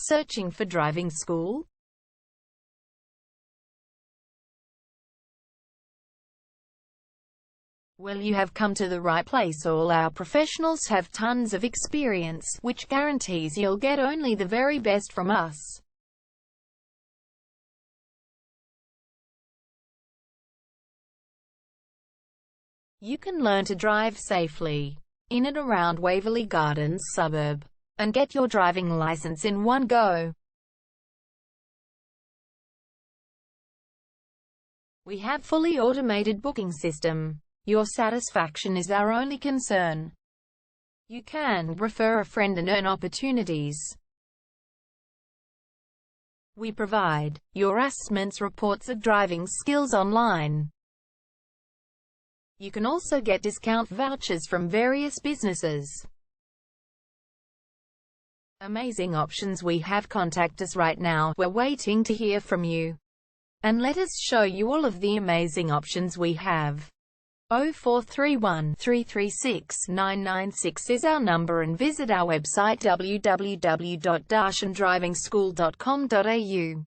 Searching for driving school? Well, you have come to the right place. All our professionals have tons of experience, which guarantees you'll get only the very best from us. You can learn to drive safely in and around Waverley Gardens suburb, and get your driving license in one go. We have fully automated booking system. Your satisfaction is our only concern. You can refer a friend and earn opportunities. We provide your assessments reports of driving skills online. You can also get discount vouchers from various businesses. Amazing options we have. Contact us right now. We're waiting to hear from you. And let us show you all of the amazing options we have. 0431 336 996 is our number, and visit our website www.darshandrivingschool.com.au.